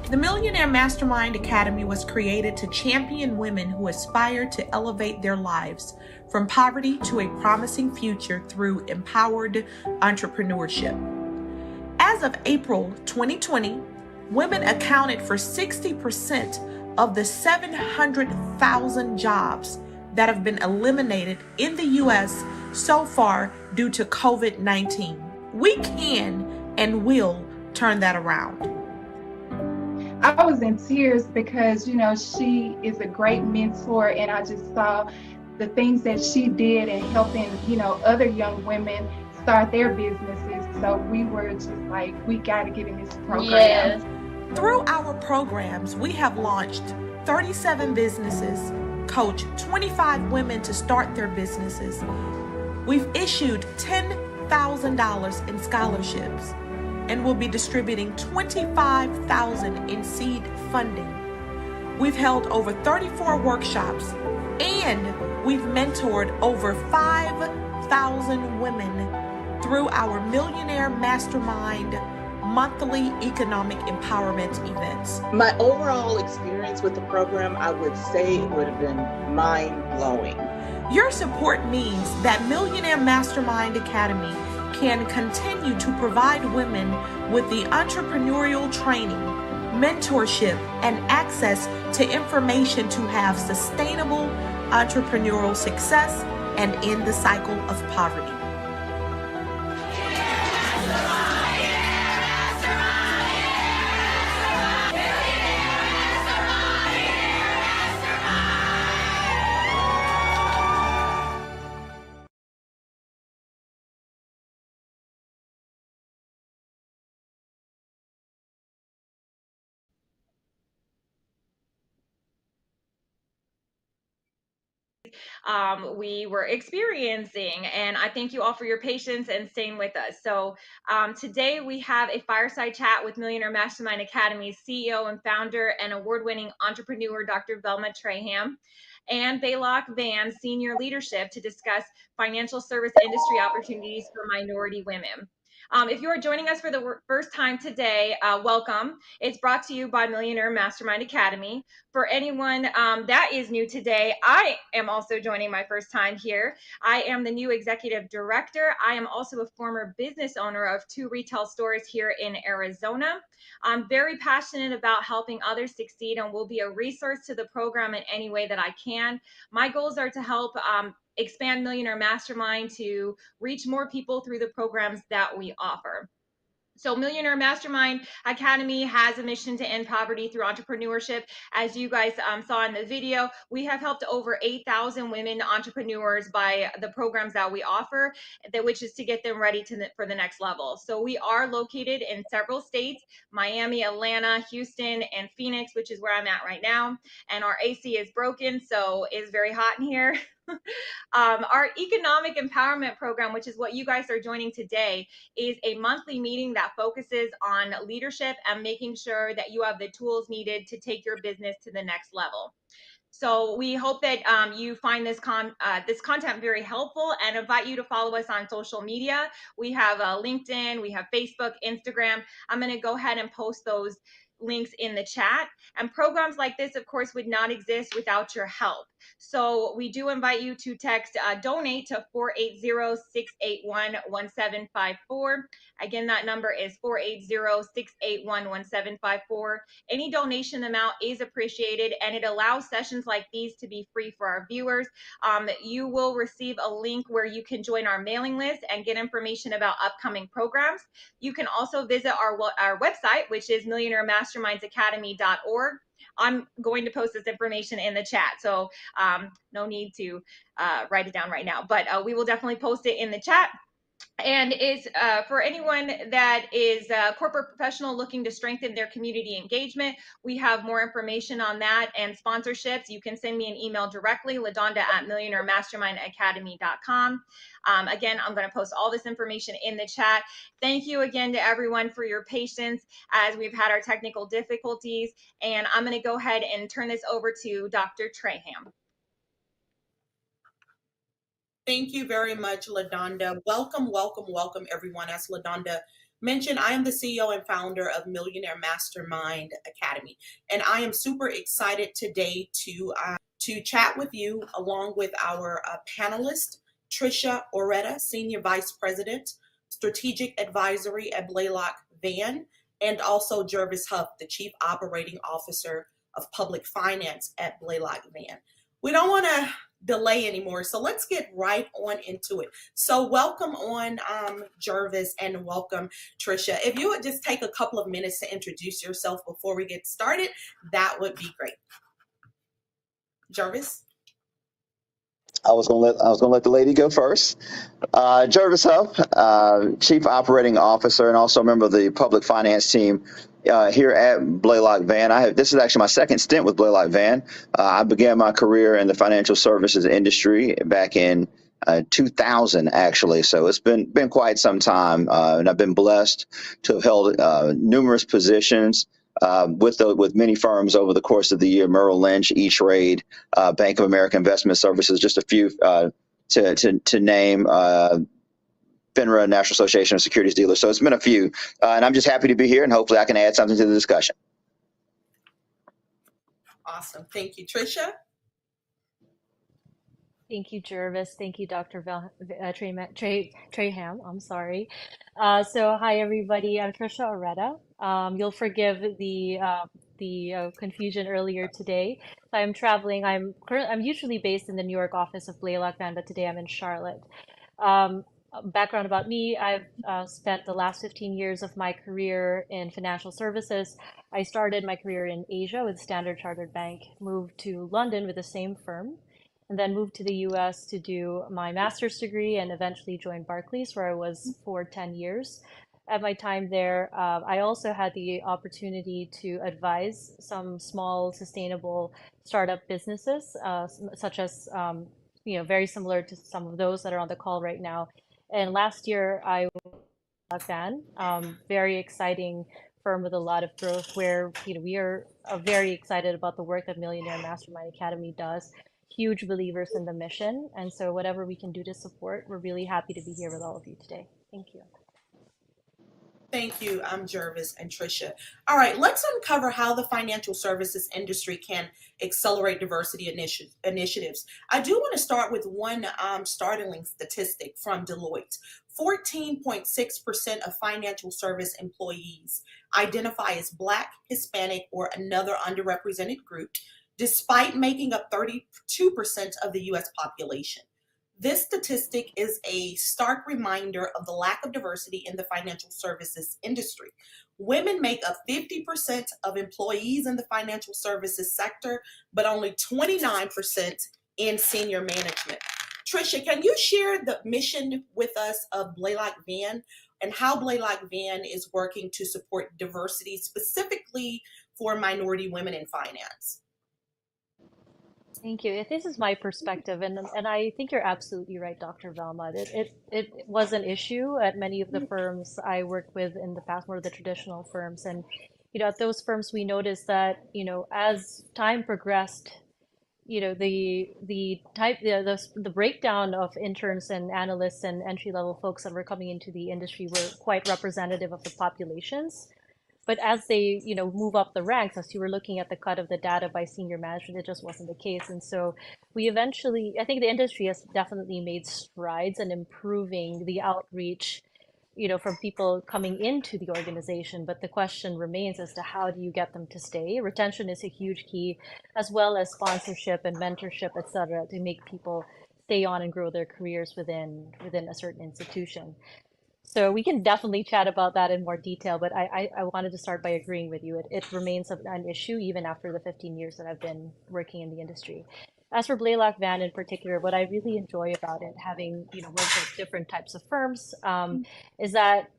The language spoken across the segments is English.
The Millionaire Mastermind Academy was created to champion women who aspire to elevate their lives from poverty to a promising future through empowered entrepreneurship. As of April 2020, women accounted for 60% of the 700,000 jobs that have been eliminated in the U.S. so far due to COVID-19. We can and will turn that around. I was in tears because, she is a great mentor, and I just saw the things that she did in helping, other young women start their businesses. So we were just like, we got to get in this program. Yes. Through our programs, we have launched 37 businesses, coached 25 women to start their businesses. We've issued $10,000 in scholarships and will be distributing $25,000 in seed funding. We've held over 34 workshops, and we've mentored over 5,000 women through our Millionaire Mastermind monthly economic empowerment events. My overall experience with the program, I would say it would have been mind-blowing. Your support means that Millionaire Mastermind Academy can continue to provide women with the entrepreneurial training, mentorship, and access to information to have sustainable entrepreneurial success and end the cycle of poverty. We were experiencing, and I thank you all for your patience and staying with us. So today we have a fireside chat with Millionaire Mastermind Academy's CEO and founder and award-winning entrepreneur, Dr. Velma Trayham, and Blaylock Van, senior leadership, to discuss financial service industry opportunities for minority women. If you are joining us for the first time today, welcome. It's brought to you by Millionaire Mastermind Academy. For anyone that is new today, I am also joining my first time here. I am the new executive director. I am also a former business owner of 2 retail stores here in Arizona. I'm very passionate about helping others succeed and will be a resource to the program in any way that I can. My goals are to help expand Millionaire Mastermind to reach more people through the programs that we offer. So Millionaire Mastermind Academy has a mission to end poverty through entrepreneurship. As you guys saw in the video, we have helped over 8,000 women entrepreneurs by the programs that we offer, which is to get them ready for the next level. So we are located in several states: Miami, Atlanta, Houston, and Phoenix, which is where I'm at right now. And our AC is broken, so it's very hot in here. Our economic empowerment program, which is what you guys are joining today, is a monthly meeting that focuses on leadership and making sure that you have the tools needed to take your business to the next level. So we hope that you find this content very helpful, and invite you to follow us on social media. We have LinkedIn, we have Facebook, Instagram. I'm going to go ahead and post those links in the chat. And programs like this, of course, would not exist without your help. So we do invite you to text donate to 480-681-1754. Again, that number is 480-681-1754. Any donation amount is appreciated, and it allows sessions like these to be free for our viewers. You will receive a link where you can join our mailing list and get information about upcoming programs. You can also visit our website, which is millionairemastermindsacademy.org. I'm going to post this information in the chat, so no need to write it down right now, but we will definitely post it in the chat. And is for anyone that is a corporate professional looking to strengthen their community engagement, we have more information on that and sponsorships. You can send me an email directly, ladonda@millionairemastermindacademy.com. Again, I'm going to post all this information in the chat. Thank you again to everyone for your patience as we've had our technical difficulties. And I'm going to go ahead and turn this over to Dr. Trayham. Thank you very much, LaDonda. Welcome, welcome, welcome, everyone. As LaDonda mentioned, I am the CEO and founder of Millionaire Mastermind Academy, and I am super excited today to chat with you along with our panelist, Trisha Oreta, Senior Vice President, Strategic Advisory at Blaylock Van, and also Jervis, Hough, the Chief Operating Officer of Public Finance at Blaylock Van. We don't want to delay anymore, so let's get right on into it. So welcome on Jervis, and welcome Trisha. If you would just take a couple of minutes to introduce yourself before we get started, that would be great. Jervis? I was gonna let the lady go first. Jervis Hough, Chief Operating Officer and also a member of the public finance team here at Blaylock Van. This is actually my second stint with Blaylock Van. I began my career in the financial services industry back in 2000, actually. So it's been quite some time, and I've been blessed to have held numerous positions with many firms over the course of the year: Merrill Lynch, E-Trade, Bank of America Investment Services, just a few to name. FINRA, National Association of Securities Dealers. So it's been a few, and I'm just happy to be here, and hopefully I can add something to the discussion. Awesome. Thank you. Trisha? Thank you, Jervis. Thank you, Dr. Trayham. I'm sorry. So hi, everybody. I'm Trisha Oreta. You'll forgive the confusion earlier today. So I'm traveling. I'm usually based in the New York office of Blaylock Van, but today I'm in Charlotte. Background about me: I've spent the last 15 years of my career in financial services. I started my career in Asia with Standard Chartered Bank, moved to London with the same firm, and then moved to the US to do my master's degree and eventually joined Barclays, where I was for 10 years. At my time there, I also had the opportunity to advise some small sustainable startup businesses, such as, very similar to some of those that are on the call right now. And last year, I was a fan, very exciting firm with a lot of growth, where we are very excited about the work that Millionaire Mastermind Academy does. Huge believers in the mission, and so whatever we can do to support, we're really happy to be here with all of you today. Thank you. Thank you, Jervis and Trisha. All right, let's uncover how the financial services industry can accelerate diversity initiatives. I do want to start with one startling statistic from Deloitte. 14.6% of financial service employees identify as Black, Hispanic, or another underrepresented group, despite making up 32% of the U.S. population. This statistic is a stark reminder of the lack of diversity in the financial services industry. Women make up 50% of employees in the financial services sector, but only 29% in senior management. Trisha, can you share the mission with us of Blaylock Van and how Blaylock Van is working to support diversity specifically for minority women in finance? Thank you. This is my perspective, and I think you're absolutely right, Dr. Velma. It was an issue at many of the firms I worked with in the past, more of the traditional firms, and at those firms we noticed that as time progressed, the breakdown of interns and analysts and entry level folks that were coming into the industry were quite representative of the populations. But as they, move up the ranks, as you were looking at the cut of the data by senior management, it just wasn't the case. And so we eventually, I think the industry has definitely made strides in improving the outreach, from people coming into the organization. But the question remains as to how do you get them to stay? Retention is a huge key, as well as sponsorship and mentorship, et cetera, to make people stay on and grow their careers within a certain institution. So we can definitely chat about that in more detail, but I wanted to start by agreeing with you. It remains an issue even after the 15 years that I've been working in the industry. As for Blaylock Van in particular, what I really enjoy about it, having worked with different types of firms, is that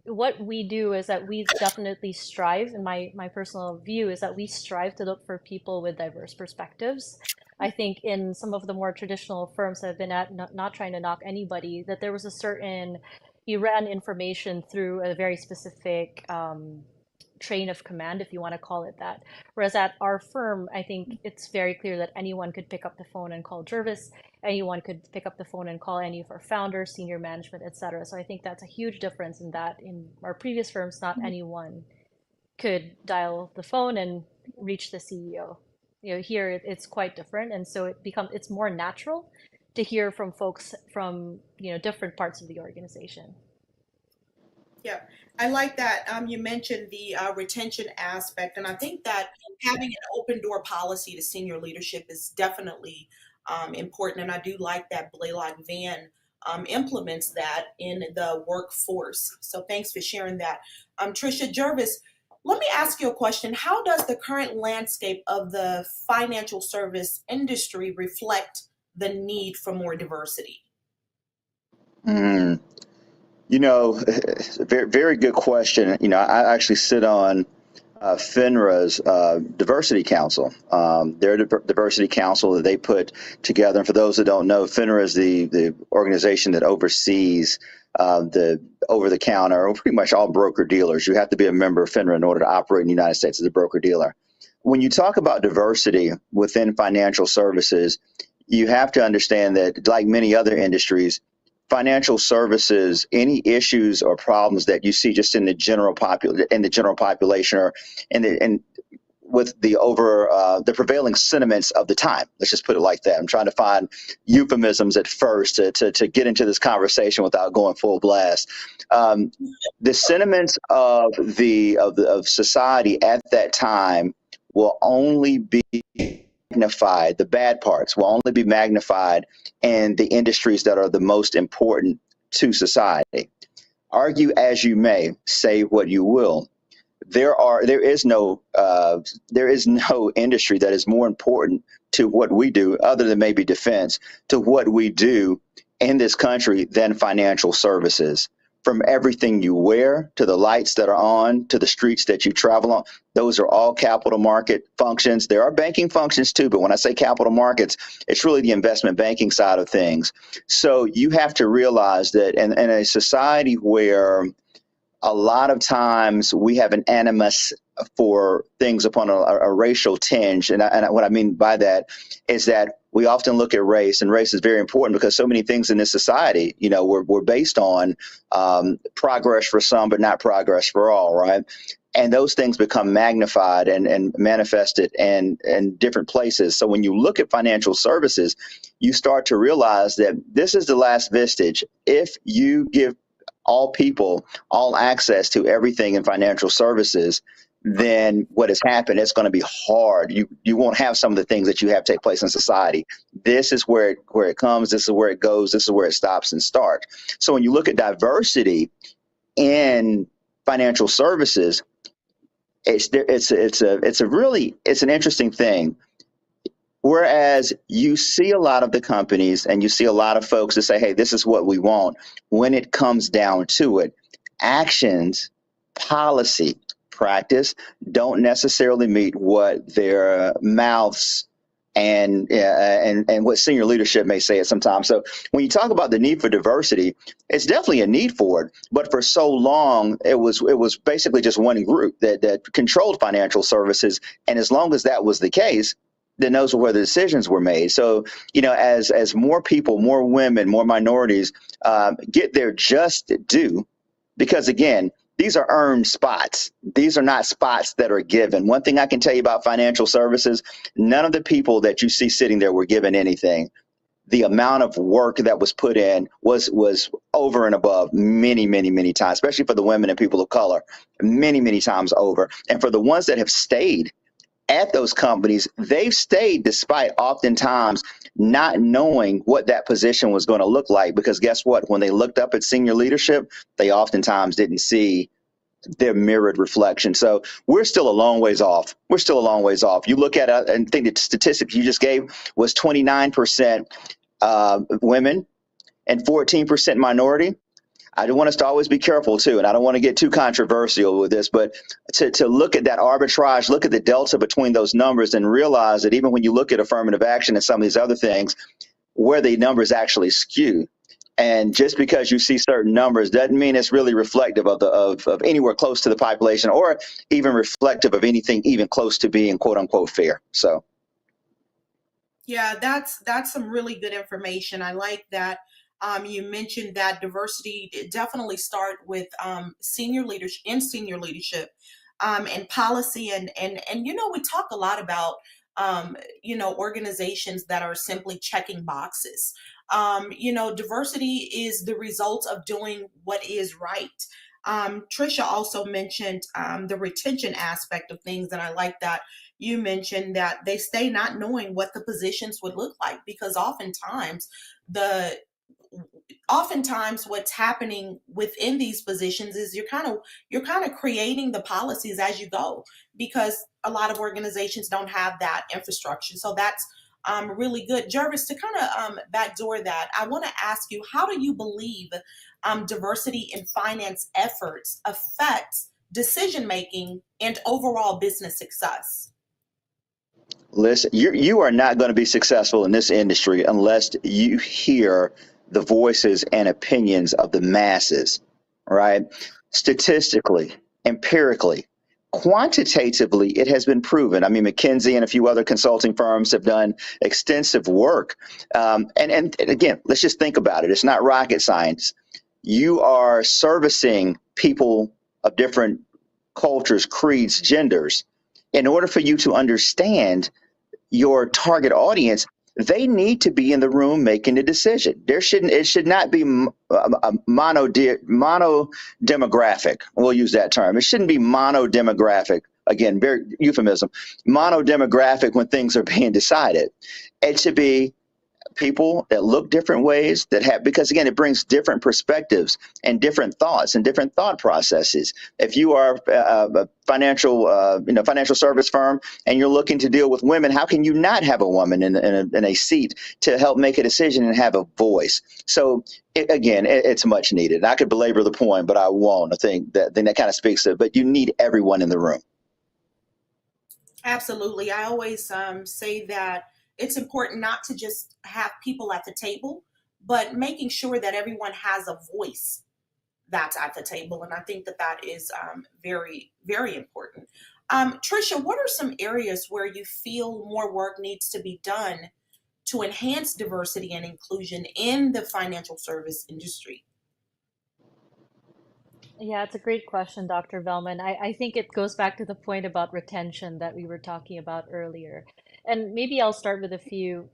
what we do is that we definitely strive, and my personal view is that we strive to look for people with diverse perspectives. I think in some of the more traditional firms that I've been at, not trying to knock anybody, that there was a certain, you ran information through a very specific train of command, if you want to call it that, Whereas at our firm, I think it's very clear that anyone could pick up the phone and call Jervis. Anyone could pick up the phone and call any of our founders, senior management, etc. So I think that's a huge difference in that in our previous firms, not anyone could dial the phone and reach the CEO. Here it's quite different, and so it's more natural to hear from folks from different parts of the organization. Yeah, I like that. You mentioned the retention aspect, and I think that having an open door policy to senior leadership is definitely important. And I do like that Blaylock Van implements that in the workforce. So thanks for sharing that. Trisha, Jervis, let me ask you a question. How does the current landscape of the financial service industry reflect the need for more diversity? Very, very good question. I actually sit on FINRA's Diversity Council. Their Diversity Council that they put together. And for those that don't know, FINRA is the organization that oversees the over-the-counter, or pretty much all broker-dealers. You have to be a member of FINRA in order to operate in the United States as a broker-dealer. When you talk about diversity within financial services, you have to understand that, like many other industries, financial services, any issues or problems that you see just in the general population, or with the prevailing sentiments of the time. Let's just put it like that. I'm trying to find euphemisms at first to get into this conversation without going full blast. The sentiments of society at that time will only be magnified. The bad parts will only be magnified in the industries that are the most important to society. Argue as you may, say what you will. There is no industry that is more important to what we do, other than maybe defense, to what we do in this country than financial services. From everything you wear, to the lights that are on, to the streets that you travel on, those are all capital market functions. There are banking functions too, but when I say capital markets, it's really the investment banking side of things. So you have to realize that in a society where a lot of times we have an animus for things upon a racial tinge. And what I mean by that is that we often look at race, and race is very important because so many things in this society, we're based on progress for some, but not progress for all, right? And those things become magnified and manifested in different places. So when you look at financial services, you start to realize that this is the last vestige. If you give all people all access to everything in financial services, then what has happened, it's going to be hard. You won't have some of the things that you have take place in society. This is where it comes. This is where it goes. This is where it stops and starts. So when you look at diversity in financial services, it's an interesting thing. Whereas you see a lot of the companies and you see a lot of folks that say, hey, this is what we want. When it comes down to it, actions, policy, practice don't necessarily meet what their mouths and what senior leadership may say at some time. So when you talk about the need for diversity, it's definitely a need for it. But for so long, it was basically just one group that controlled financial services. And as long as that was the case, then those were where the decisions were made. So, as more people, more women, more minorities get their just due, because again, these are earned spots. These are not spots that are given. One thing I can tell you about financial services, none of the people that you see sitting there were given anything. The amount of work that was put in was over and above many, many, many times, especially for the women and people of color, many, many times over. And for the ones that have stayed at those companies, they've stayed despite oftentimes not knowing what that position was going to look like, because guess what? When they looked up at senior leadership, they oftentimes didn't see their mirrored reflection. So we're still a long ways off. You look at it and think the statistics you just gave was 29% women and 14% minority. I want us to always be careful too, and I don't want to get too controversial with this, but to look at that arbitrage, look at the delta between those numbers, and realize that even when you look at affirmative action and some of these other things, where the numbers actually skew. And just because you see certain numbers doesn't mean it's really reflective of of anywhere close to the population, or even reflective of anything even close to being quote unquote fair. So Yeah, that's some really good information. I like that. You mentioned that diversity definitely start with senior leadership, and policy, and we talk a lot about organizations that are simply checking boxes. Diversity is the result of doing what is right. Trisha also mentioned the retention aspect of things, and I like that you mentioned that they stay not knowing what the positions would look like, because the oftentimes what's happening within these positions is you're kind of creating the policies as you go, because a lot of organizations don't have that infrastructure. So that's really good. Jervis, to kind of backdoor that, I want to ask you, how do you believe diversity in finance efforts affects decision making and overall business success? listen, you are not going to be successful in this industry unless you hear the voices and opinions of the masses, right? Statistically, empirically, quantitatively, it has been proven. I mean, McKinsey and a few other consulting firms have done extensive work. And again, let's just think about it. It's not rocket science. You are servicing people of different cultures, creeds, genders. In order for you to understand your target audience, they need to be in the room making the decision. It should not be mono demographic. We'll use that term. It shouldn't be mono demographic. Again, very euphemism. Mono demographic when things are being decided. It should be people that look different ways, that have, because again, it brings different perspectives and different thoughts and different thought processes. If you are a financial service firm and you're looking to deal with women, how can you not have a woman in a seat to help make a decision and have a voice? So it's much needed. I could belabor the point, but I won't. I think that kind of speaks to it, but you need everyone in the room. Absolutely. I always say that it's important not to just have people at the table, but making sure that everyone has a voice that's at the table. And I think that is very, very important. Trisha, what are some areas where you feel more work needs to be done to enhance diversity and inclusion in the financial service industry? Yeah, it's a great question, Dr. Velma. And I think it goes back to the point about retention that we were talking about earlier. And maybe I'll start with a few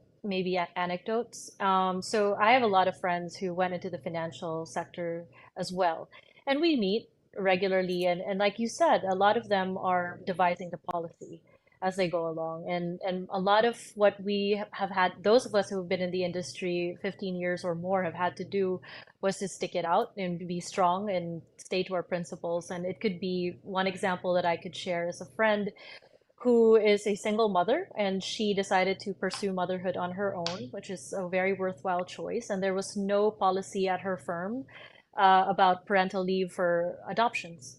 anecdotes. So I have a lot of friends who went into the financial sector as well. And we meet regularly. And like you said, a lot of them are devising the policy as they go along. And a lot of what we have had, those of us who have been in the industry 15 years or more, have had to do was to stick it out and be strong and stay to our principles. And it could be, one example that I could share is a friend who is a single mother, and she decided to pursue motherhood on her own, which is a very worthwhile choice. And there was no policy at her firm about parental leave for adoptions.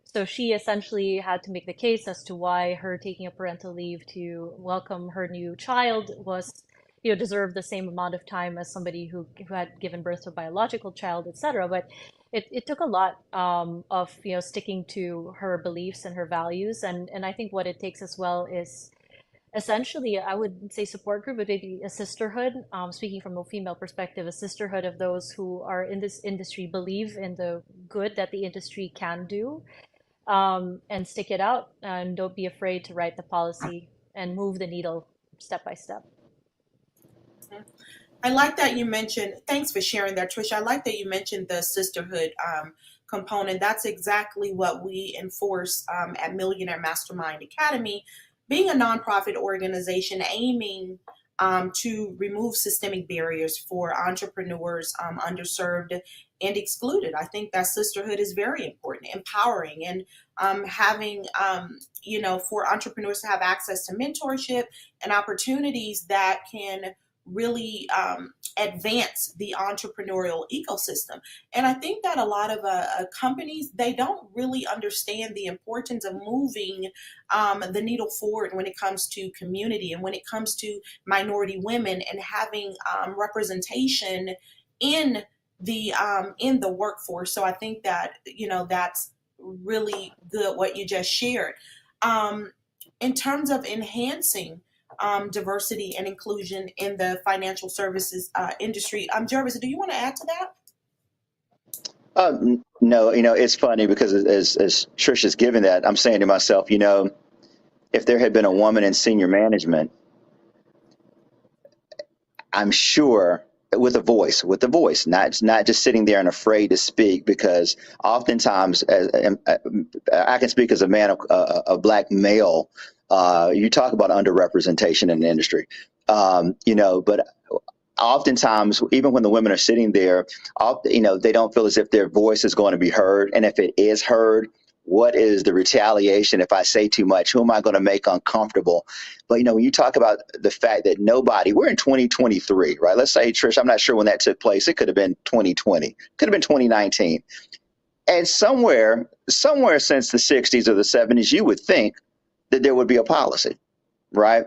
So she essentially had to make the case as to why her taking a parental leave to welcome her new child was, deserved the same amount of time as somebody who had given birth to a biological child, etc. But it took a lot of sticking to her beliefs and her values, and I think what it takes as well is essentially, I would say, support group, but maybe a sisterhood. Speaking from a female perspective, a sisterhood of those who are in this industry, believe in the good that the industry can do, and stick it out, and don't be afraid to write the policy and move the needle step by step. I like that you mentioned, thanks for sharing that, Trisha. I like that you mentioned the sisterhood component. That's exactly what we enforce at Millionaire Mastermind Academy, being a nonprofit organization aiming to remove systemic barriers for entrepreneurs, underserved and excluded. I think that sisterhood is very important, empowering, and having, for entrepreneurs to have access to mentorship and opportunities that can really advance the entrepreneurial ecosystem. And I think that a lot of companies, they don't really understand the importance of moving the needle forward when it comes to community and when it comes to minority women, and having representation in the in the workforce. So I think that, that's really good what you just shared. Um, in terms of enhancing diversity and inclusion in the financial services industry, Jervis, do you want to add to that? No, it's funny because as Trisha's giving that, I'm saying to myself, if there had been a woman in senior management, I'm sure with a voice, not just sitting there and afraid to speak, because oftentimes, I can speak as a man, a black male, you talk about underrepresentation in the industry, but oftentimes, even when the women are sitting there, they don't feel as if their voice is going to be heard. And if it is heard, what is the retaliation if I say too much? Who am I going to make uncomfortable? But, when you talk about the fact that we're in 2023, right? Let's say, Trish, I'm not sure when that took place. It could have been 2020, could have been 2019. And somewhere since the 60s or the 70s, you would think that there would be a policy, right?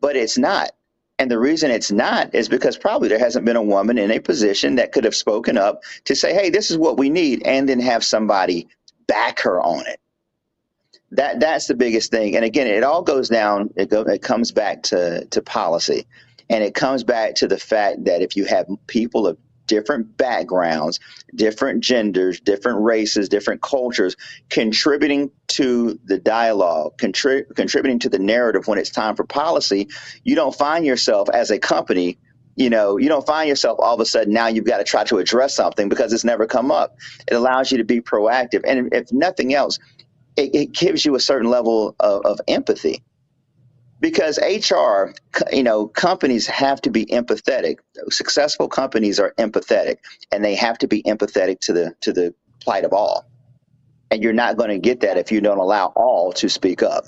But it's not. And the reason it's not is because probably there hasn't been a woman in a position that could have spoken up to say, hey, this is what we need, and then have somebody back her on it. That's the biggest thing. And again, it all goes down, it comes back to policy. And it comes back to the fact that if you have people of different backgrounds, different genders, different races, different cultures, contributing to the dialogue, contributing to the narrative when it's time for policy, you don't find yourself as a company, you don't find yourself all of a sudden now you've got to try to address something because it's never come up. It allows you to be proactive. And if nothing else, it gives you a certain level of empathy. Because HR, companies have to be empathetic. Successful companies are empathetic, and they have to be empathetic to the plight of all. And you're not going to get that if you don't allow all to speak up.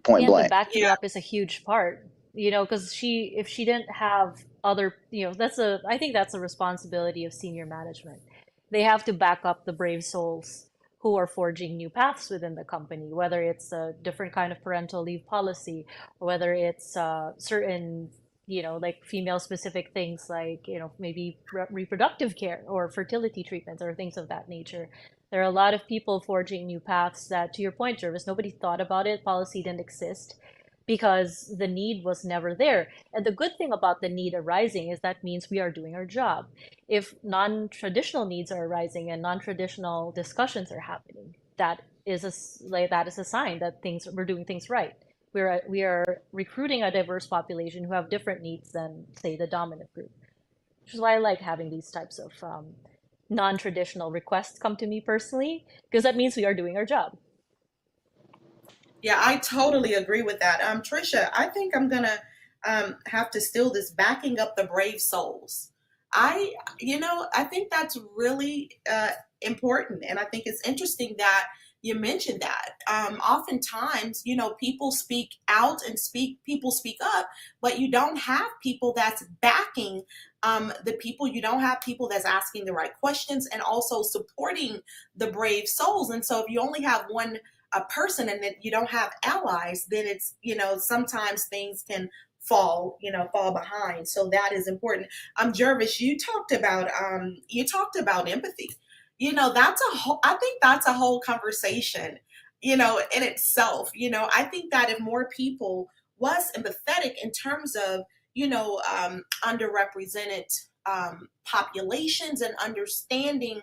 Point And the blank. backdrop is a huge part, because if she didn't have other, I think that's a responsibility of senior management. They have to back up the brave souls who are forging new paths within the company, whether it's a different kind of parental leave policy, or whether it's certain, like female specific things like, maybe reproductive care or fertility treatments or things of that nature. There are a lot of people forging new paths that, to your point, Jervis, nobody thought about it. Policy didn't exist because the need was never there. And the good thing about the need arising is that means we are doing our job. If non-traditional needs are arising and non-traditional discussions are happening, that is a sign that we're doing things right. We are recruiting a diverse population who have different needs than, say, the dominant group. Which is why I like having these types of non-traditional requests come to me personally, because that means we are doing our job. Yeah, I totally agree with that. Trisha, I think I'm gonna have to steal this, backing up the brave souls. I think that's really important, and I think it's interesting that you mentioned that. Oftentimes, people speak out and people speak up, but you don't have people that's backing the people. You don't have people that's asking the right questions and also supporting the brave souls. And so if you only have one a person and that you don't have allies, then it's, sometimes things can fall behind. So that is important. Jervis, you talked about empathy. I think that's a whole conversation, in itself. I think that if more people was empathetic in terms of, underrepresented populations and understanding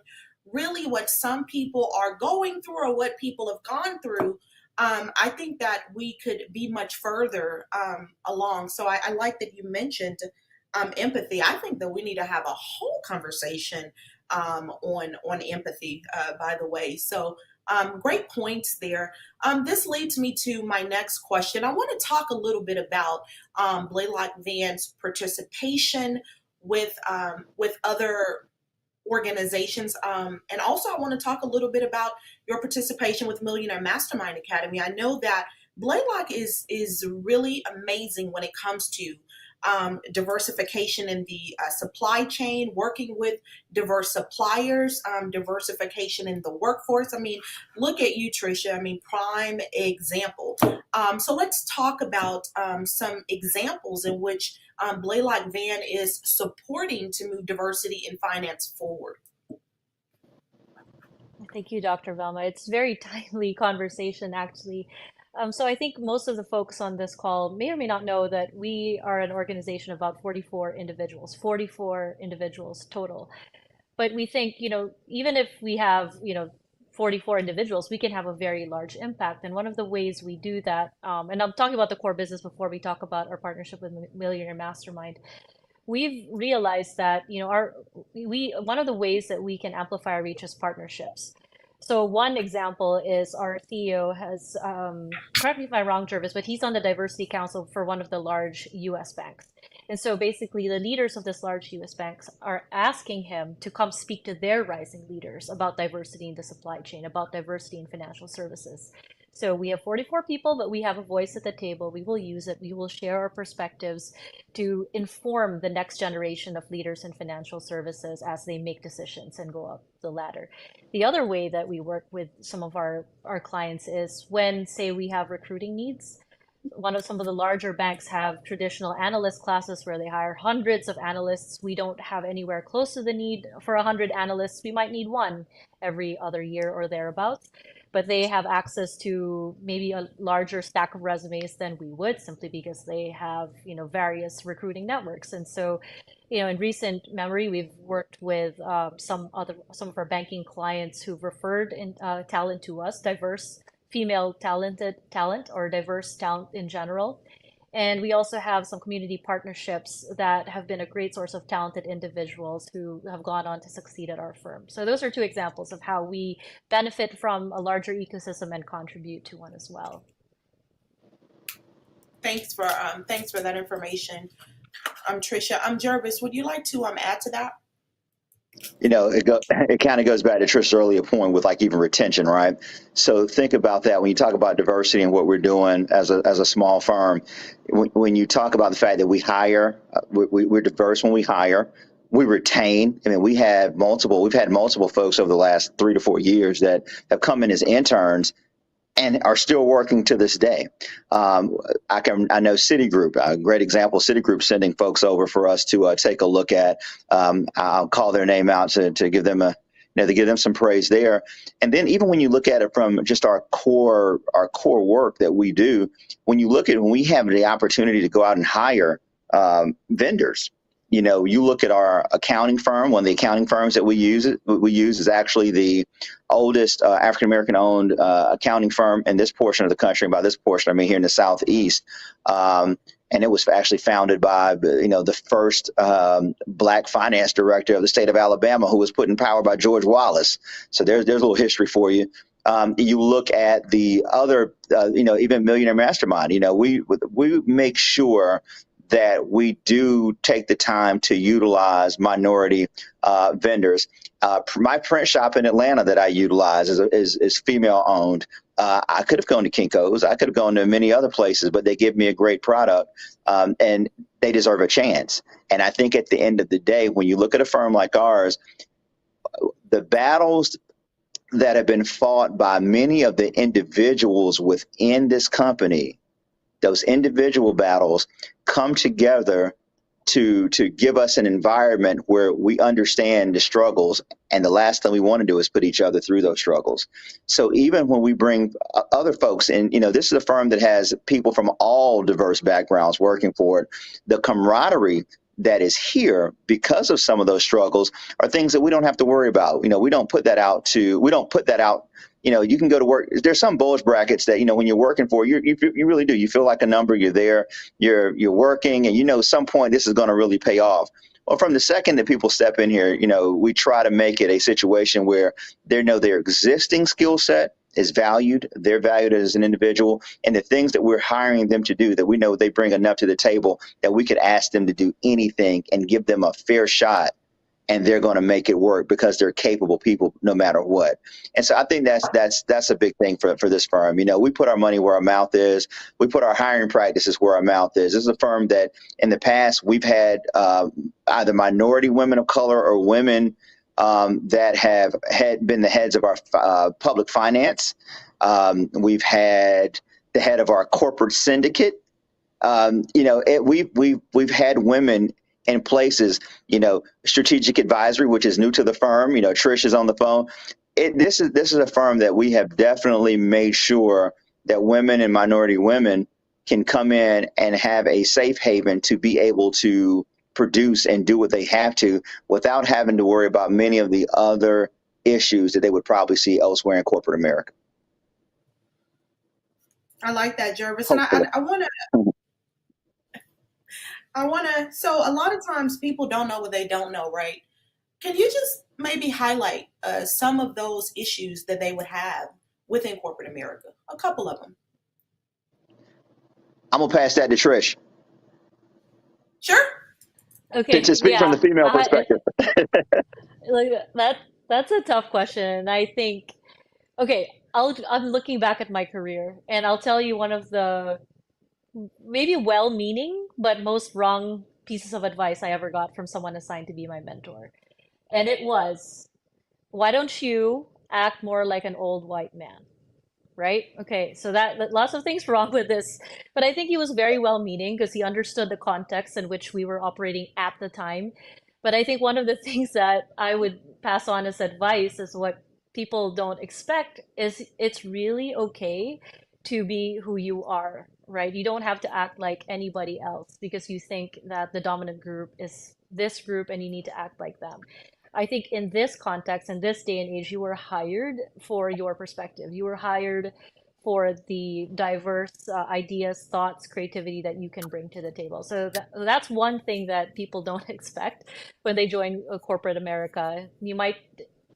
really what some people are going through or what people have gone through, I think that we could be much further along. So I like that you mentioned empathy. I think that we need to have a whole conversation on empathy, by the way. So great points there. This leads me to my next question. I want to talk a little bit about Blaylock Van's participation with other organizations. And also I want to talk a little bit about your participation with Millionaire Mastermind Academy. I know that Blaylock is really amazing when it comes to diversification in the supply chain, working with diverse suppliers, diversification in the workforce. I mean, look at you, Trisha. I mean, prime example. So let's talk about some examples in which Blaylock Van is supporting to move diversity in finance forward. Thank you, Dr. Velma. It's very timely conversation, actually. So I think most of the folks on this call may or may not know that we are an organization of about 44 individuals total. But we think, even if we have, 44 individuals, we can have a very large impact. And one of the ways we do that, and I'm talking about the core business before we talk about our partnership with Millionaire Mastermind, we've realized that one of the ways that we can amplify our reach is partnerships. So one example is our CEO has, correct me if I'm wrong, Jervis, but he's on the diversity council for one of the large US banks. And so basically the leaders of this large US banks are asking him to come speak to their rising leaders about diversity in the supply chain, about diversity in financial services. So we have 44 people, but we have a voice at the table. We will use it. We will share our perspectives to inform the next generation of leaders in financial services as they make decisions and go up the ladder. The other way that we work with some of our clients is when, say, we have recruiting needs. Some of the larger banks have traditional analyst classes where they hire hundreds of analysts. We don't have anywhere close to the need for 100 analysts. We might need one every other year or thereabouts. But they have access to maybe a larger stack of resumes than we would, simply because they have, various recruiting networks. And so, in recent memory, we've worked with some of our banking clients who've referred talent to us, diverse female talent or diverse talent in general. And we also have some community partnerships that have been a great source of talented individuals who have gone on to succeed at our firm. So those are two examples of how we benefit from a larger ecosystem and contribute to one as well. Thanks for that information, Trisha. Jervis, would you like to add to that? It kind of goes back to Trisha's earlier point with even retention, right? So think about that when you talk about diversity and what we're doing as a small firm. When you talk about the fact that we hire, we're diverse when we hire, we retain. I mean, we've had multiple folks over the last 3 to 4 years that have come in as interns and are still working to this day. I know Citigroup, a great example. Citigroup sending folks over for us to take a look at. I'll call their name out to give them to give them some praise there. And then even when you look at it from just our core work that we do, when we have the opportunity to go out and hire vendors. You look at our accounting firm. One of the accounting firms that we use is actually the oldest African-American owned accounting firm in this portion of the country. And by this portion, I mean here in the Southeast. And it was actually founded by, the first Black finance director of the state of Alabama, who was put in power by George Wallace. So there's a little history for you. You look at the other, even Millionaire Mastermind. We make sure that we do take the time to utilize minority vendors. My print shop in Atlanta that I utilize is female owned. I could have gone to Kinko's. I could have gone to many other places, but they give me a great product and they deserve a chance. And I think at the end of the day, when you look at a firm like ours, the battles that have been fought by many of the individuals within this company, those individual battles come together to give us an environment where we understand the struggles. And the last thing we want to do is put each other through those struggles. So even when we bring other folks in, this is a firm that has people from all diverse backgrounds working for it. The camaraderie that is here because of some of those struggles are things that we don't have to worry about. We don't put that out. You can go to work. There's some bulge brackets that, when you're working for, you really do. You feel like a number. You're there, you're working, and at some point this is going to really pay off. Well, from the second that people step in here, we try to make it a situation where they know their existing skill set is valued. They're valued as an individual, and the things that we're hiring them to do that we know they bring enough to the table that we could ask them to do anything and give them a fair shot and they're going to make it work because they're capable people no matter what. And so I think that's a big thing for this firm. You know, we put our money where our mouth is. We put our hiring practices where our mouth is. This is a firm that in the past we've had either minority women of color or women that have been the heads of our public finance. We've had the head of our corporate syndicate. We've had women in places, strategic advisory, which is new to the firm. Trish is on the phone. This is a firm that we have definitely made sure that women and minority women can come in and have a safe haven to be able to produce and do what they have to without having to worry about many of the other issues that they would probably see elsewhere in corporate America. I like that, Jervis. And I want to, so a lot of times people don't know what they don't know, right? Can you just maybe highlight some of those issues that they would have within corporate America? A couple of them. I'm going to pass that to Trish. Sure. Okay. To speak from the female perspective. That's a tough question. And I think, okay, I'm looking back at my career and I'll tell you one of the maybe well-meaning but most wrong pieces of advice I ever got from someone assigned to be my mentor. And it was, why don't you act more like an old white man? Right? Okay, so that lots of things wrong with this, but I think he was very well-meaning because he understood the context in which we were operating at the time. But I think one of the things that I would pass on as advice is what people don't expect is it's really okay to be who you are, right? You don't have to act like anybody else because you think that the dominant group is this group and you need to act like them. I think in this context, in this day and age, you were hired for your perspective. You were hired for the diverse ideas, thoughts, creativity that you can bring to the table. So that's one thing that people don't expect when they join corporate America. You might,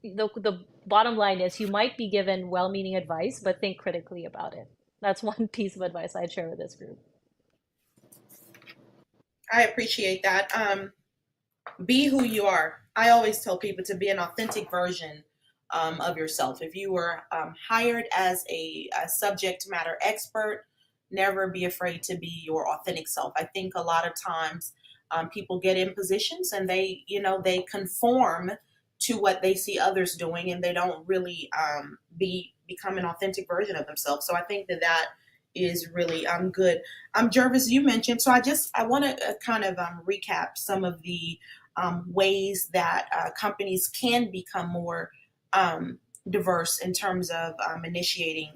the bottom line is you might be given well-meaning advice, but think critically about it. That's one piece of advice I'd share with this group. I appreciate that. Be who you are. I always tell people to be an authentic version of yourself. If you were hired as a subject matter expert, never be afraid to be your authentic self. I think a lot of times people get in positions and they conform to what they see others doing and they don't really become an authentic version of themselves. So I think that is really good. Jervis, you mentioned, so I want to kind of recap some of the ways that companies can become more diverse in terms of initiating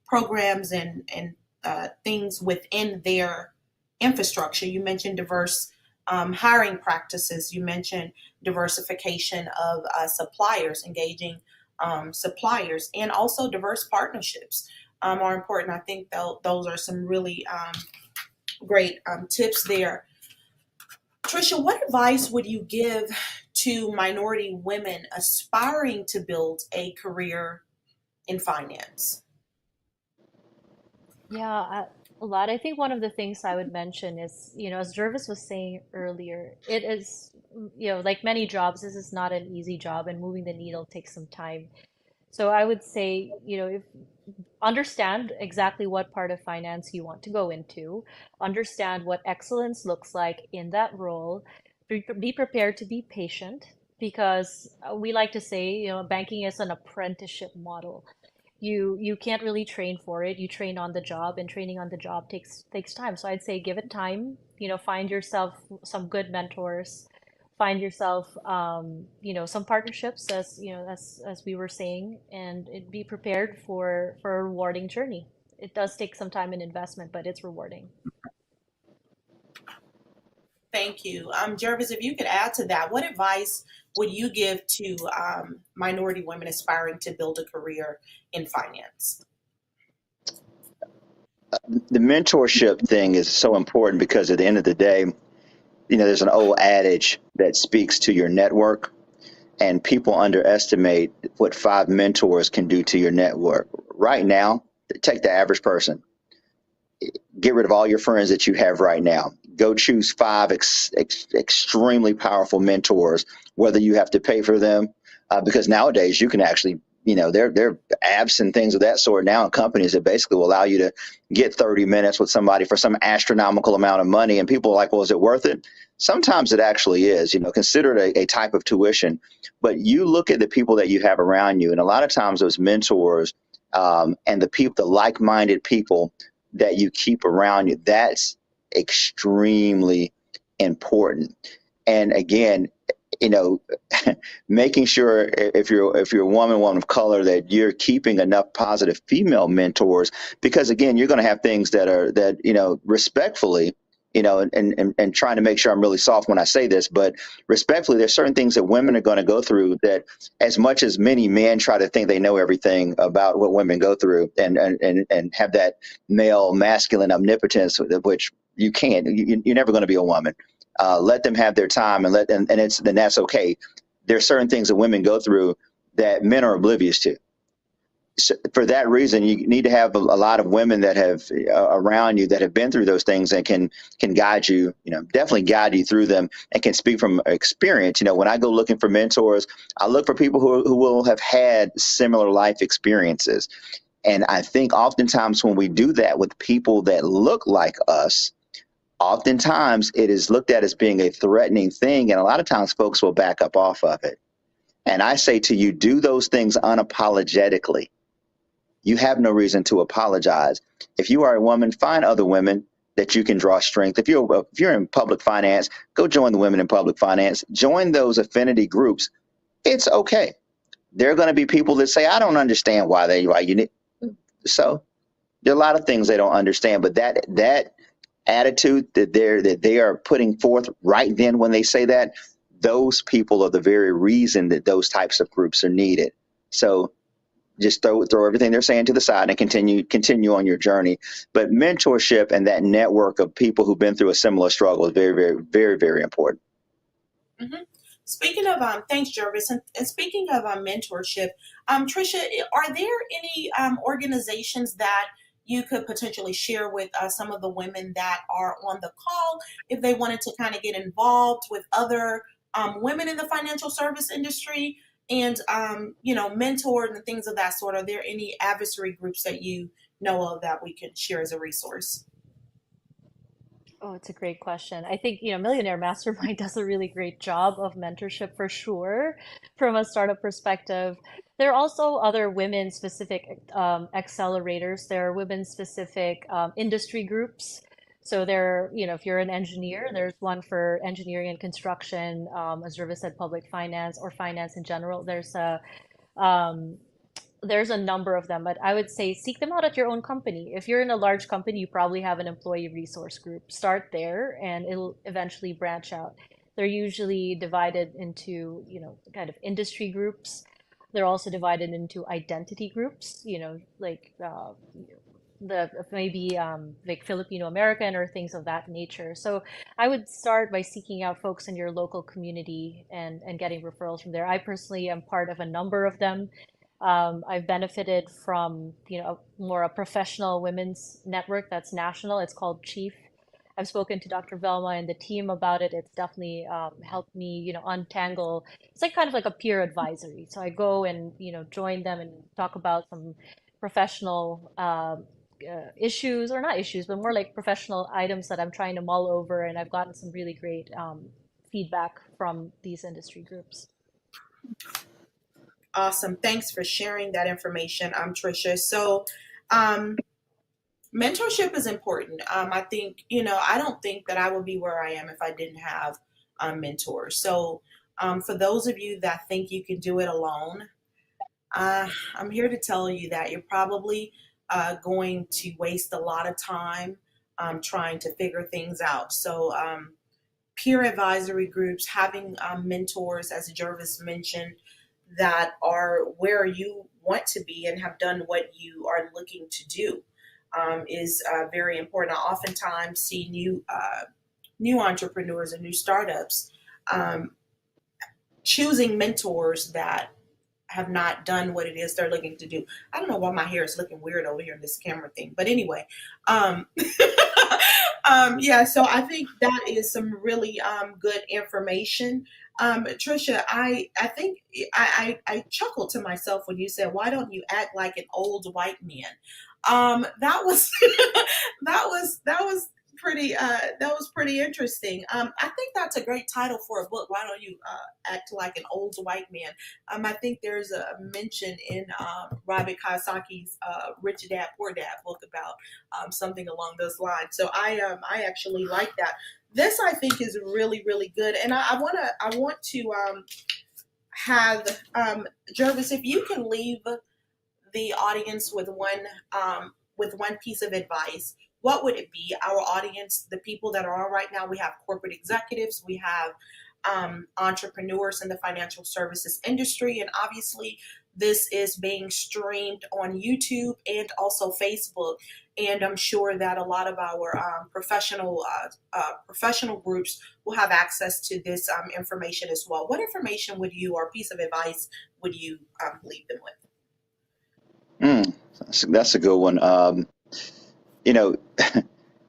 programs and things within their infrastructure. You mentioned diverse hiring practices. You mentioned diversification of suppliers, engaging suppliers, and also diverse partnerships are important. I think those are some really great tips there. Trisha, what advice would you give to minority women aspiring to build a career in finance? Yeah, a lot. I think one of the things I would mention is, as Jervis was saying earlier, it is, like many jobs, this is not an easy job and moving the needle takes some time. So I would say, if understand exactly what part of finance you want to go into, understand what excellence looks like in that role, be prepared to be patient because we like to say, banking is an apprenticeship model. You can't really train for it. You train on the job, and training on the job takes time. So I'd say give it time, find yourself some good mentors, find yourself, some partnerships as we were saying, and be prepared for a rewarding journey. It does take some time and investment, but it's rewarding. Thank you. Jervis, if you could add to that, what advice would you give to minority women aspiring to build a career in finance? The mentorship thing is so important because at the end of the day, there's an old adage that speaks to your network, and people underestimate what 5 mentors can do to your network. Right now, take the average person. Get rid of all your friends that you have right now. go choose five extremely powerful mentors, whether you have to pay for them, because nowadays you can actually, there are apps and things of that sort now in companies that basically will allow you to get 30 minutes with somebody for some astronomical amount of money. And people are like, well, is it worth it? Sometimes it actually is, consider it a type of tuition. But you look at the people that you have around you, and a lot of times those mentors and the like-minded people that you keep around you, that's extremely important. And again, making sure if you're a woman of color that you're keeping enough positive female mentors, because again, you're going to have things that respectfully, and trying to make sure I'm really soft when I say this, but respectfully, there's certain things that women are going to go through that, as much as many men try to think they know everything about what women go through and have that male masculine omnipotence, which you can't, you're never going to be a woman. Let them have their time and then that's okay. There's certain things that women go through that men are oblivious to. So for that reason, you need to have a lot of women that have around you that have been through those things and can guide you, definitely guide you through them and can speak from experience. When I go looking for mentors, I look for people who will have had similar life experiences. And I think oftentimes when we do that with people that look like us, oftentimes it is looked at as being a threatening thing. And a lot of times folks will back up off of it. And I say to you, do those things unapologetically. You have no reason to apologize. If you are a woman, find other women that you can draw strength. If you're in public finance, go join the women in public finance. Join those affinity groups. It's okay. There are going to be people that say, I don't understand why you need. So there are a lot of things they don't understand, but that attitude that they are putting forth right then when they say that, those people are the very reason that those types of groups are needed. So just throw everything they're saying to the side and continue on your journey. But mentorship and that network of people who've been through a similar struggle is very, very, very, very important. Mm-hmm. Speaking of, thanks, Jervis. And speaking of mentorship, Trisha, are there any organizations that you could potentially share with some of the women that are on the call if they wanted to kind of get involved with other women in the financial service industry and, mentor and things of that sort? Are there any advisory groups that you know of that we could share as a resource? Oh, it's a great question. I think, Millionaire Mastermind does a really great job of mentorship for sure from a startup perspective. There are also other women-specific accelerators. There are women-specific industry groups. So there, if you're an engineer, there's one for engineering and construction, as Jervis said, public finance or finance in general. There's a number of them, but I would say seek them out at your own company. If you're in a large company, you probably have an employee resource group. Start there and it'll eventually branch out. They're usually divided into, kind of industry groups. They're also divided into identity groups, like maybe like Filipino American or things of that nature. So I would start by seeking out folks in your local community and getting referrals from there. I personally am part of a number of them. I've benefited from, more a professional women's network that's national. It's called Chief. I've spoken to Dr. Velma and the team about it. It's definitely helped me, untangle. It's like kind of like a peer advisory. So I go and, join them and talk about some professional issues, or not issues, but more like professional items that I'm trying to mull over. And I've gotten some really great feedback from these industry groups. Awesome. Thanks for sharing that information, Trisha. So mentorship is important. I think, I don't think that I would be where I am if I didn't have mentors. So for those of you that think you can do it alone, I'm here to tell you that you're probably going to waste a lot of time trying to figure things out. So peer advisory groups, having mentors, as Jervis mentioned, that are where you want to be and have done what you are looking to do is very important. I oftentimes see new entrepreneurs and new startups choosing mentors that have not done what it is they're looking to do. I don't know why my hair is looking weird over here in this camera thing, but anyway, Yeah, so I think that is some really good information. Trisha, I think I chuckled to myself when you said, "Why don't you act like an old white man?" That was that was that was pretty interesting. I think that's a great title for a book. Why don't you act like an old white man? I think there's a mention in Robert Kiyosaki's Rich Dad Poor Dad book about something along those lines. So I actually like that. This I think is really good, and I want to have Jervis, if you can leave the audience with one piece of advice, what would it be? Our audience, the people that are on right now, we have corporate executives, we have entrepreneurs in the financial services industry, and obviously this is being streamed on YouTube and also Facebook. And I'm sure that a lot of our professional groups will have access to this information as well. What information would you, or piece of advice, would you leave them with? That's a good one. You know,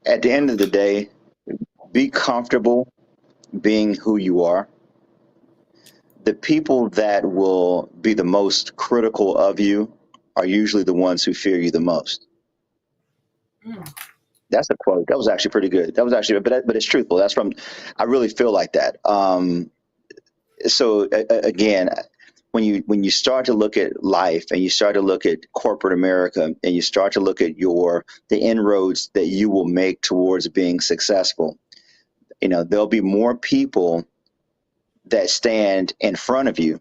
at the end of the day, be comfortable being who you are. The people that will be the most critical of you are usually the ones who fear you the most. Mm. That's a quote. That was actually pretty good. That was actually, but it's truthful. That's from, I really feel like that. So again, when you start to look at life and you start to look at corporate America and you start to look at the inroads that you will make towards being successful, there'll be more people that stand in front of you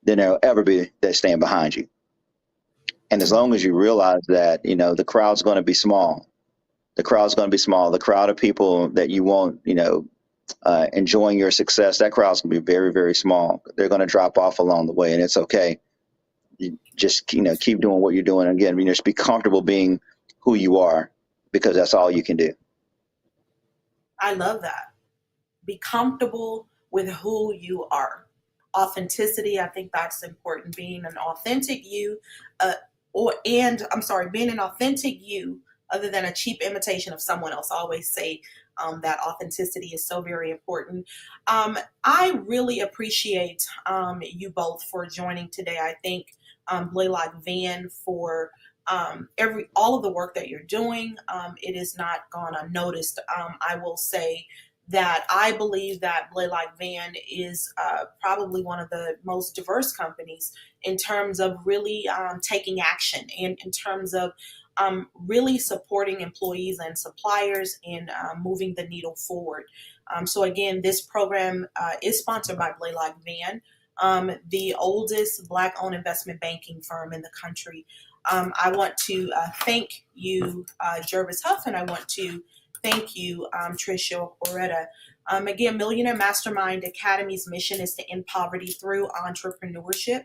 than there'll ever be that stand behind you. And as long as you realize that, the crowd's going to be small. The crowd's going to be small. The crowd of people that you want, enjoying your success, that crowd's going to be very, very small. They're going to drop off along the way, and it's okay. You just, keep doing what you're doing. Again, just be comfortable being who you are, because that's all you can do. I love that. Be comfortable with who you are. Authenticity, I think that's important. Being an authentic you, being an authentic you, other than a cheap imitation of someone else. I always say that authenticity is so very important. I really appreciate you both for joining today. I thank Blaylock Van for all of the work that you're doing. It is not gone unnoticed. I will say that I believe that Blaylock Van is probably one of the most diverse companies in terms of really taking action, and in terms of really supporting employees and suppliers and moving the needle forward. So again, this program is sponsored by Blaylock Van, the oldest Black-owned investment banking firm in the country. I want to thank you, Jervis Hough, and I want to thank you, Trisha Oreta. Again, Millionaire Mastermind Academy's mission is to end poverty through entrepreneurship.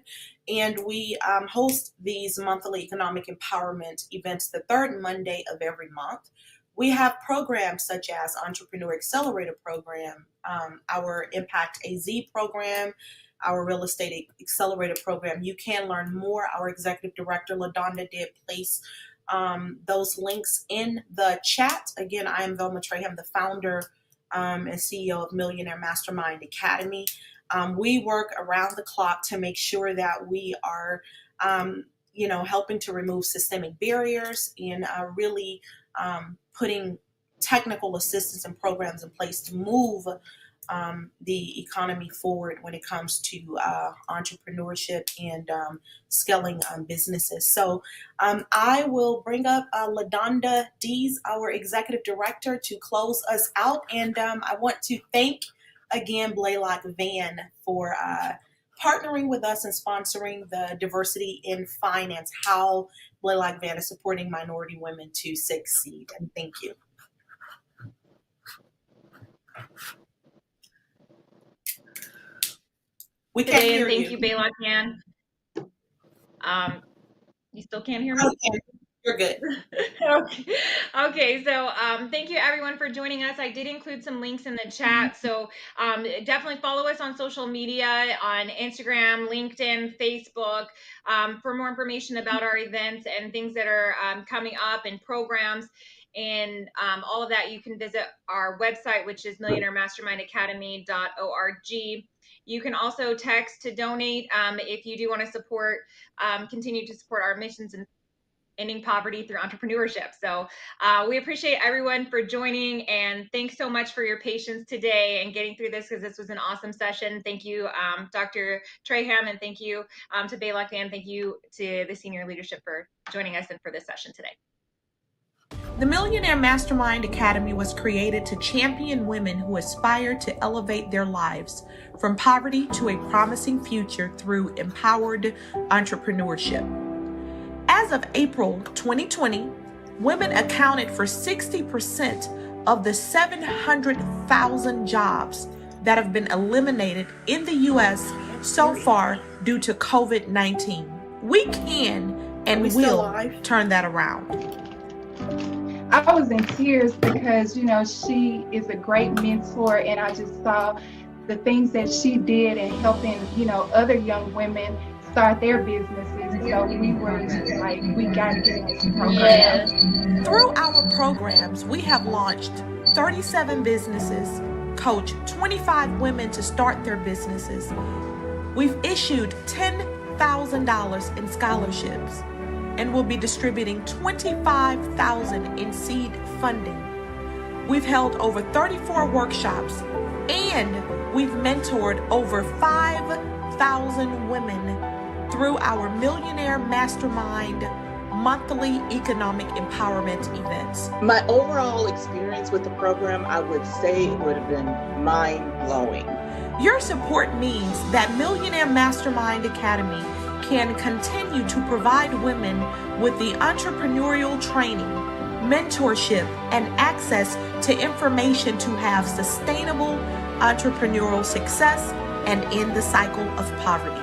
And we host these monthly economic empowerment events the third Monday of every month. We have programs such as Entrepreneur Accelerator Program, our Impact AZ program, our Real Estate Accelerator program. You can learn more. Our Executive Director, LaDonda, did place those links in the chat. Again, I am Velma Trayham, the founder and CEO of Millionaire Mastermind Academy. We work around the clock to make sure that we are, helping to remove systemic barriers and really putting technical assistance and programs in place to move the economy forward when it comes to entrepreneurship and scaling businesses. So I will bring up LaDonda Dees, our executive director, to close us out. And I want to thank again Blaylock Van for partnering with us and sponsoring the Diversity in Finance, how Blaylock Van is supporting minority women to succeed. And thank you. We can't hear you. Thank you, Blaylock Van. You still can't hear me? Okay, you're good. Okay. So thank you everyone for joining us. I did include some links in the chat. So definitely follow us on social media, on Instagram, LinkedIn, Facebook, for more information about our events and things that are coming up and programs. and all of that, you can visit our website, which is millionairemastermindacademy.org. You can also text to donate if you do want to support, continue to support our missions and ending poverty through entrepreneurship. So we appreciate everyone for joining, and thanks so much for your patience today and getting through this, because this was an awesome session. Thank you, Dr. Trayham, and thank you to Blaylock, and thank you to the senior leadership for joining us and for this session today. The Millionaire Mastermind Academy was created to champion women who aspire to elevate their lives from poverty to a promising future through empowered entrepreneurship. As of April 2020, women accounted for 60% of the 700,000 jobs that have been eliminated in the U.S. so far due to COVID-19. We can and will turn that around. I was in tears because, she is a great mentor, and I just saw the things that she did in helping, other young women start their businesses. So we were just like, we got to get in this program. Through our programs, we have launched 37 businesses, coached 25 women to start their businesses. We've issued $10,000 in scholarships, and will be distributing $25,000 in seed funding. We've held over 34 workshops, and we've mentored over 5,000 women through our Millionaire Mastermind monthly economic empowerment events. My overall experience with the program, I would say it would have been mind-blowing. Your support means that Millionaire Mastermind Academy can continue to provide women with the entrepreneurial training, mentorship, and access to information to have sustainable entrepreneurial success and end the cycle of poverty.